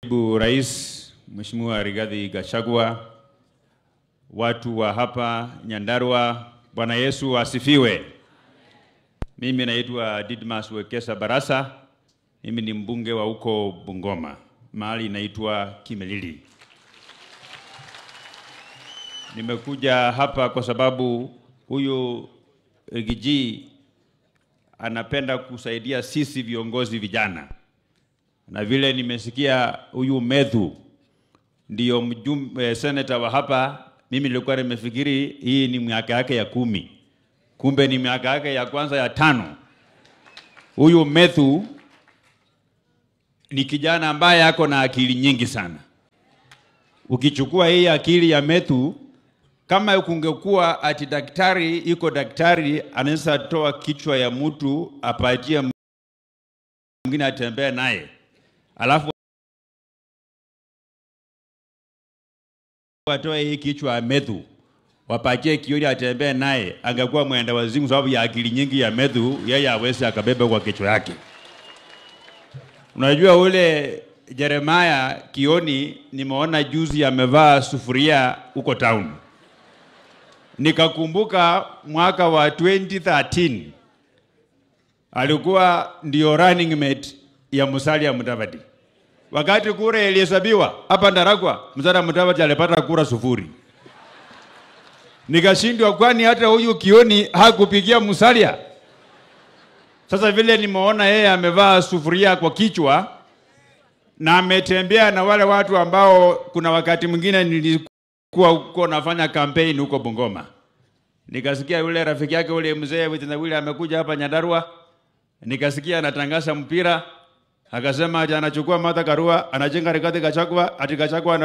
Naibu Rais Mheshimiwa Rigathi Gachagua, watu wa hapa Nyandarua, Bwana Yesu asifiwe. Mimi naitwa Didmas Wekesa Baraza. Mimi ni mbunge wa huko Bungoma, mahali inaitwa Kimilili. Nimekuja hapa kwa sababu huyu Giji anapenda kusaidia sisi viongozi vijana. Na vile nimesikia huyu Methu ndio senator wa hapa, mimi nilikuwa nimefikiri hii ni miaka yake ya 10. Kumbe ni miaka yake ya kwanza ya 5. Huyu Methu ni kijana ambaye ako na akili nyingi sana. Ukichukua hii akili ya Methu, kama kungekuwa ati daktari iko daktari anaweza toa kichwa ya mtu apatie mwingine atembee naye, alafu watoe hii kichwa ya Methu wapatie Kioni atembee naye, angekuwa mwenda wazimu sababu ya akili nyingi ya Methu, yeye hawezi akabeba kwa kichwa yake. Unajua ule Jeremiah Kioni nimeona juzi amevaa sufuria huko town. Nikakumbuka mwaka wa 2013 alikuwa ndio running mate ya Musalia Mudavadi. Wakati kura ilihesabiwa hapa Ndaragwa, Musalia Mudavadi alipata kura 0. Nikashindwa kwani hata huyu Kioni hakupigia Musalia. Sasa vile nimeona yeye amevaa sufuria kwa kichwa na ametembea na wale watu ambao kuna wakati mwingine nilikuwa huko nafanya campaign huko Bungoma. Nikasikia yule rafiki yake yule mzee yule amekuja hapa Nyandarua. Nikasikia anatangaza mpira. Akasema anachukua Martha Karua, anajenga Rigathi Gachagua, ati Gachagua